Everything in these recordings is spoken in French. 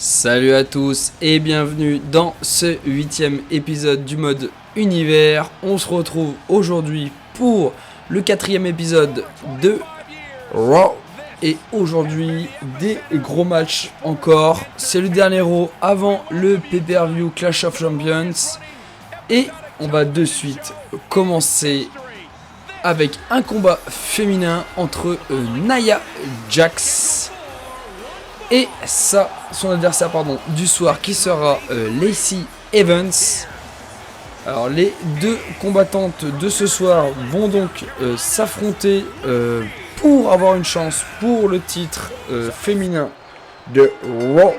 Salut à tous et bienvenue dans ce 8e épisode du mode univers. On se retrouve aujourd'hui pour le 4e épisode de Raw. Et aujourd'hui, des gros matchs encore. C'est le dernier Raw avant le pay-per-view Clash of Champions. Et on va de suite commencer avec un combat féminin entre Nia Jax et son adversaire du soir qui sera Lacey Evans. Alors les deux combattantes de ce soir vont donc s'affronter pour avoir une chance pour le titre féminin de Raw,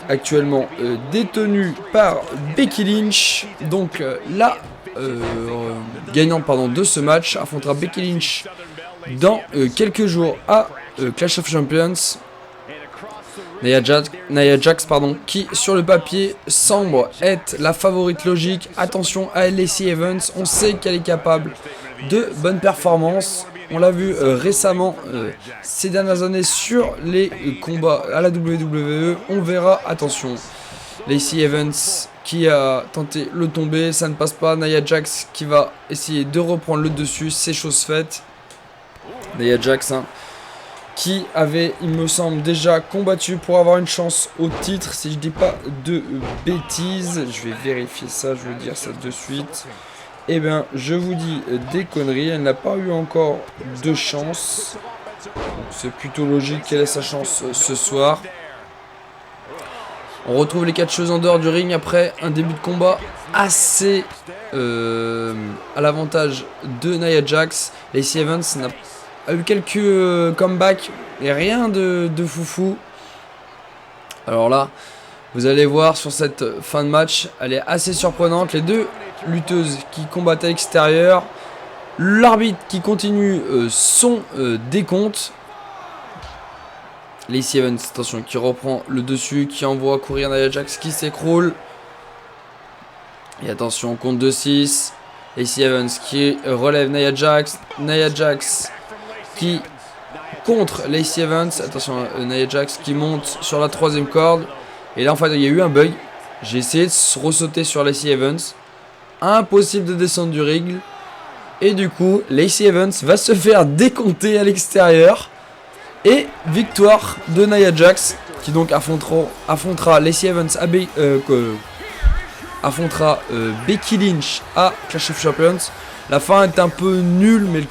actuellement détenu par Becky Lynch. Donc la gagnante de ce match affrontera Becky Lynch dans quelques jours à Clash of Champions. Nia Jax, qui sur le papier semble être la favorite logique. Attention à Lacey Evans, on sait qu'elle est capable de bonnes performances. On l'a vu récemment ces dernières années sur les combats à la WWE. On verra, attention, Lacey Evans qui a tenté le tomber, ça ne passe pas. Nia Jax qui va essayer de reprendre le dessus, c'est chose faite. Nia Jax, qui avait, il me semble, déjà combattu pour avoir une chance au titre, si je dis pas de bêtises. Je vais vérifier ça, je vais dire ça de suite. Eh bien, je vous dis des conneries, elle n'a pas eu encore de chance. C'est plutôt logique qu'elle ait sa chance ce soir. On retrouve les catcheuses en dehors du ring après un début de combat assez à l'avantage de Nia Jax. Lacey Evans a eu quelques comebacks et rien de foufou. Alors là, vous allez voir sur cette fin de match, elle est assez surprenante. Les deux lutteuses qui combattent à l'extérieur, l'arbitre qui continue son décompte. Lacey Evans, attention, qui reprend le dessus, qui envoie courir Nia Jax qui s'écroule. Et attention, compte de 6. Lacey Evans qui relève Nia Jax. Nia Jax qui contre Lacey Evans. Attention, Nia Jax qui monte sur la 3e corde. Et là, en fait, il y a eu un bug. J'ai essayé de ressauter sur Lacey Evans. Impossible de descendre du ring. Et du coup, Lacey Evans va se faire décompter à l'extérieur. Et victoire de Nia Jax qui donc affrontera Lacey Evans affrontera Becky Lynch à Clash of Champions. La fin est un peu nulle, mais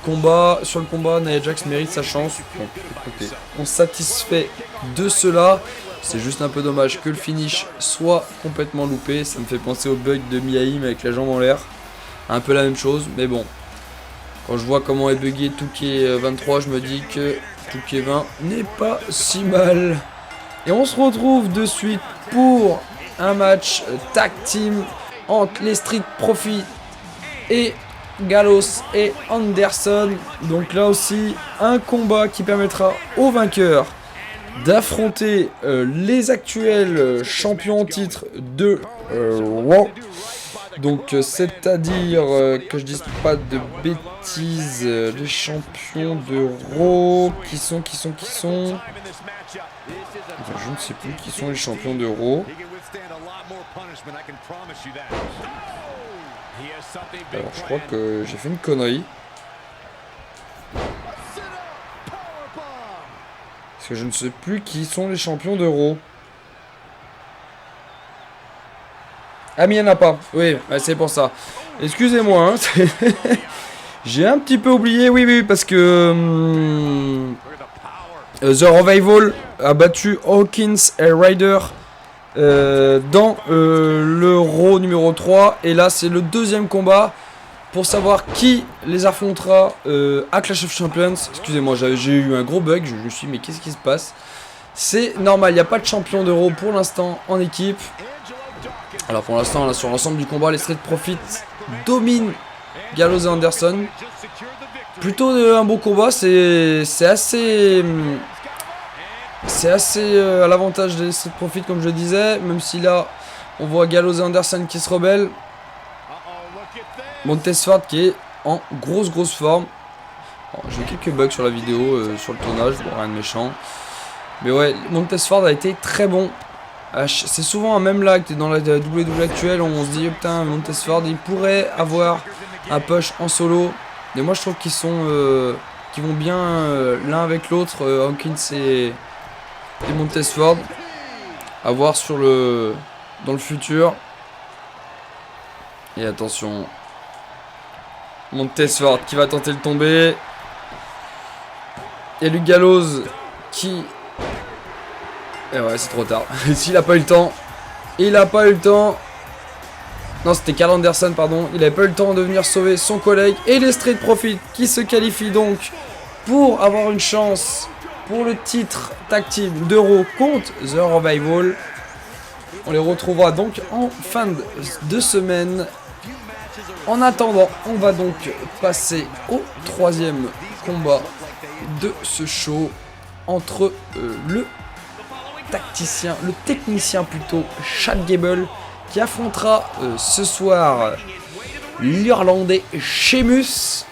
sur le combat, Nia Jax mérite sa chance. Donc, écoutez, on se satisfait de cela. C'est juste un peu dommage que le finish soit complètement loupé. Ça me fait penser au bug de Miaim avec la jambe en l'air. Un peu la même chose, mais bon. Quand je vois comment est bugué 2K23, je me dis que 2K20 n'est pas si mal. Et on se retrouve de suite pour un match tag team entre les Street Profits et Gallows et Anderson. Donc là aussi, un combat qui permettra aux vainqueurs d'affronter les actuels champions en titre de Raw. Donc c'est-à-dire que je dise pas de bêtises, les champions de Raw qui sont enfin, je ne sais plus qui sont les champions de Raw. Alors je crois que j'ai fait une connerie. Parce que je ne sais plus qui sont les champions de Raw. Ah mais il n'y en a pas. Oui, c'est pour ça. Excusez-moi. J'ai un petit peu oublié. Oui, parce que The Revival a battu Hawkins et Ryder dans le Raw numéro 3. Et là, c'est le deuxième combat pour savoir qui les affrontera à Clash of Champions. Excusez-moi, j'ai eu un gros bug. Je me suis dit, mais qu'est-ce qui se passe? C'est normal, il n'y a pas de champion de Raw pour l'instant en équipe. Alors pour l'instant, là, sur l'ensemble du combat, les Street Profits dominent Gallows et Anderson. Plutôt un bon combat, c'est assez à l'avantage des Street Profits comme je le disais. Même si là, on voit Gallows et Anderson qui se rebellent. Montez-Ford qui est en grosse forme. J'ai quelques bugs sur la vidéo, sur le tournage, bon, rien de méchant. Mais ouais, Montez-Ford a été très bon C'est souvent, même là, que tu es dans la WWE actuelle, on se dit, oh, putain, Montez-Ford, il pourrait avoir un push en solo. Mais moi, je trouve qu'ils sont, qu'ils vont bien l'un avec l'autre, Hawkins et Montez-Ford. À voir dans le futur. Et attention. Montez-Ford qui va tenter de tomber. Et Luke Gallows qui... Et ouais, c'est trop tard. S'il a pas eu le temps. Il a pas eu le temps. Non, c'était Karl Anderson, pardon. Il avait pas eu le temps de venir sauver son collègue. Et les Street Profits qui se qualifient donc pour avoir une chance pour le titre tag team d'Euro contre The Revival. On les retrouvera donc en fin de semaine. En attendant, on va donc passer au troisième combat de ce show entre le technicien plutôt, Chad Gable, qui affrontera ce soir l'Irlandais Sheamus.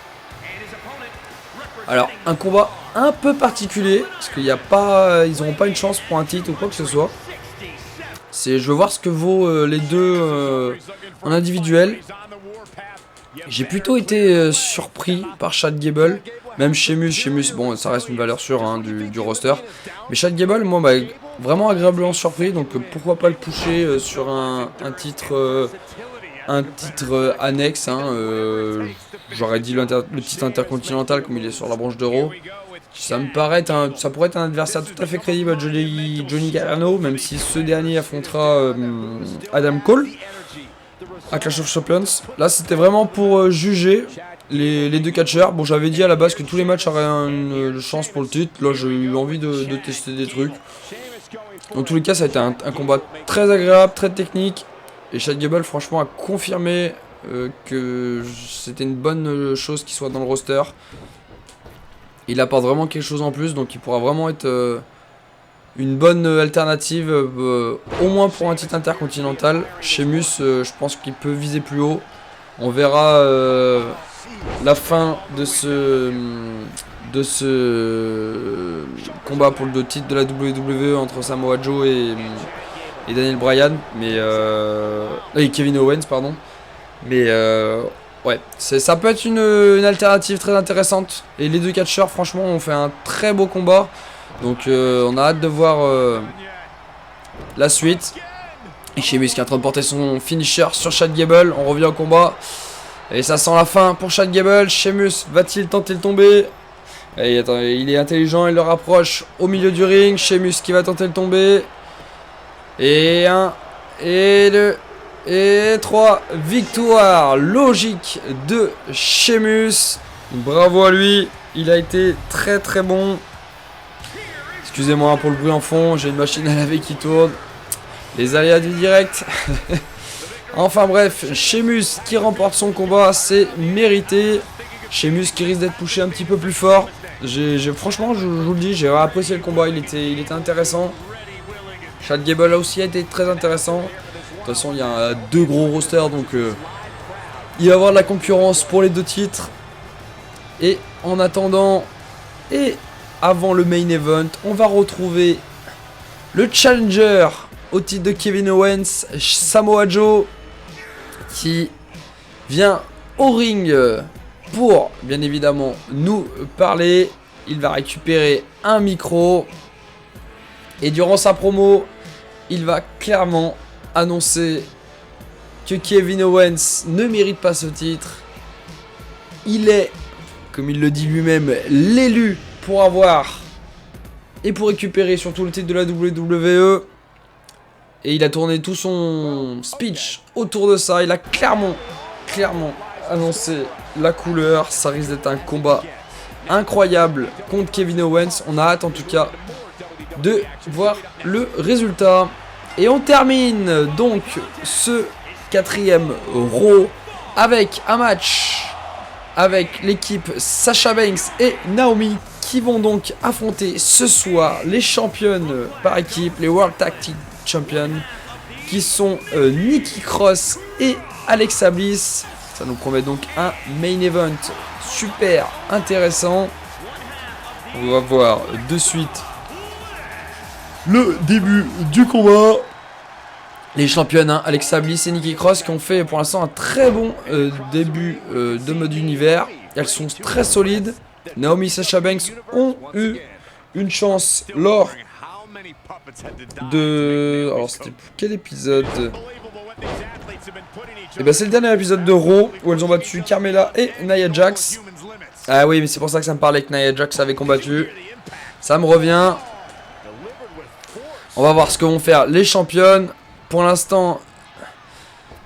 Alors, un combat un peu particulier, parce qu'il n'y a pas, ils n'auront pas une chance pour un titre ou quoi que ce soit. Je veux voir ce que vaut les deux en individuel. J'ai plutôt été surpris par Chad Gable. Même Sheamus, bon, ça reste une valeur sûre hein, du roster. Mais Chad Gable, moi, vraiment agréablement surpris. Donc pourquoi pas le pusher sur un titre annexe. Hein, j'aurais dit le titre intercontinental comme il est sur la branche d'Euro. Ça pourrait être un adversaire tout à fait crédible à Johnny Gargano, même si ce dernier affrontera Adam Cole à Clash of Champions. Là, c'était vraiment pour juger les deux catcheurs. Bon, j'avais dit à la base que tous les matchs auraient une chance pour le titre. Là, j'ai eu envie de tester des trucs. Dans tous les cas, ça a été un combat très agréable, très technique. Et Chad Gable, franchement, a confirmé que c'était une bonne chose qu'il soit dans le roster. Il apporte vraiment quelque chose en plus, donc il pourra vraiment être une bonne alternative, au moins pour un titre intercontinental. Sheamus, je pense qu'il peut viser plus haut. On verra la fin de ce combat pour le titre de la WWE entre Samoa Joe et Daniel Bryan, et Kevin Owens, pardon. Mais ouais, ça peut être une alternative très intéressante. Et les deux catcheurs, franchement, ont fait un très beau combat. Donc on a hâte de voir la suite. Et Sheamus qui est en train de porter son finisher sur Chad Gable. On revient au combat. Et ça sent la fin pour Chad Gable. Sheamus va-t-il tenter de tomber? Et attends, il est intelligent, il le rapproche au milieu du ring. Sheamus qui va tenter de tomber. Et 1, et 2, et 3. Victoire logique de Sheamus. Bravo à lui. Il a été très très bon. Excusez-moi pour le bruit en fond. J'ai une machine à laver qui tourne. Les aléas du direct. Enfin bref, Sheamus qui remporte son combat. C'est mérité. Sheamus qui risque d'être poussé un petit peu plus fort. Franchement, je vous le dis, j'ai apprécié le combat. Il était intéressant. Chad Gable aussi a été très intéressant. De toute façon, il y a deux gros rosters, donc il va y avoir de la concurrence pour les deux titres. Et en attendant, et avant le main event, on va retrouver le challenger au titre de Kevin Owens, Samoa Joe, qui vient au ring pour, bien évidemment, nous parler. Il va récupérer un micro. Et durant sa promo, il va clairement annoncer que Kevin Owens ne mérite pas ce titre. Il est, comme il le dit lui-même, l'élu pour avoir et pour récupérer surtout le titre de la WWE. Et il a tourné tout son speech autour de ça. Il a clairement annoncé la couleur. Ça risque d'être un combat incroyable contre Kevin Owens. On a hâte en tout cas de voir le résultat. Et on termine donc ce quatrième Raw avec un match avec l'équipe Sasha Banks et Naomi qui vont donc affronter ce soir les championnes par équipe, les World Tag Team Champions, qui sont Nikki Cross et Alexa Bliss. Ça nous promet donc un main event super intéressant. On va voir de suite le début du combat. Les championnes, hein, Alexa Bliss et Nikki Cross, qui ont fait pour l'instant un très bon début de mode univers. Elles sont très solides. Naomi et Sasha Banks ont eu une chance lors de... Alors c'était pour quel épisode? Et ben c'est le dernier épisode de Raw où elles ont battu Carmella et Nia Jax. Ah oui, mais c'est pour ça que ça me parlait que Nia Jax avait combattu. Ça me revient. On va voir ce que vont faire les championnes. Pour l'instant,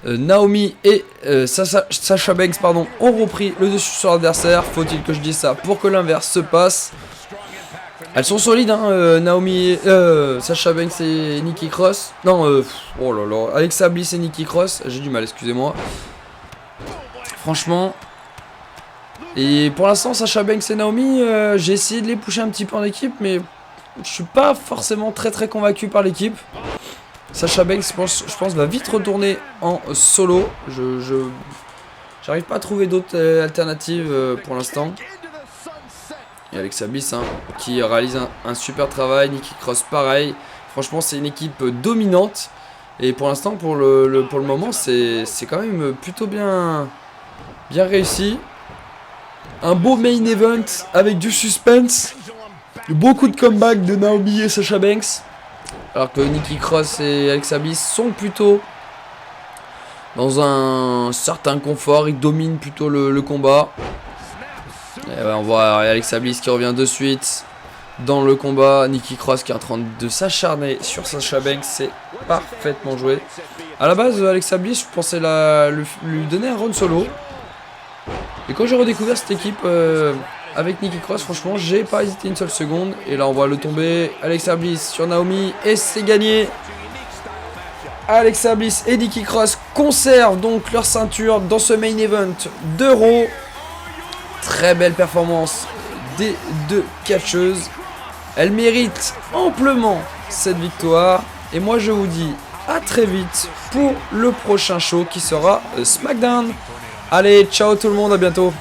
Naomi et Sasha Banks pardon, ont repris le dessus sur l'adversaire. Faut-il que je dise ça pour que l'inverse se passe? Elles sont solides, hein, Naomi, Sasha Banks et Nikki Cross. Non, oh là là, Alexa Bliss et Nikki Cross. J'ai du mal, excusez-moi. Franchement. Et pour l'instant, Sasha Banks et Naomi, j'ai essayé de les pousser un petit peu en équipe, mais je suis pas forcément très convaincu par l'équipe. Sasha Banks, je pense, va vite retourner en solo. J'arrive pas à trouver d'autres alternatives pour l'instant. Et Alexa Bliss, hein, qui réalise un super travail. Nikki Cross, pareil. Franchement, c'est une équipe dominante. Et pour l'instant, pour le moment, c'est quand même plutôt bien réussi. Un beau main event avec du suspense. Beaucoup de comebacks de Naomi et Sasha Banks. Alors que Nikki Cross et Alexa Bliss sont plutôt dans un certain confort. Ils dominent plutôt le combat. Et ben on voit Alexa Bliss qui revient de suite dans le combat. Nikki Cross qui est en train de s'acharner sur Sasha Banks. C'est parfaitement joué. A la base, Alexa Bliss, je pensais lui donner un run solo. Et quand j'ai redécouvert cette équipe avec Nikki Cross, franchement, j'ai pas hésité une seule seconde. Et là, on voit le tomber. Alexa Bliss sur Naomi. Et c'est gagné. Alexa Bliss et Nikki Cross conservent donc leur ceinture dans ce main event d'Euro. Très belle performance des deux catcheuses. Elles méritent amplement cette victoire. Et moi, je vous dis à très vite pour le prochain show qui sera SmackDown. Allez, ciao tout le monde, à bientôt.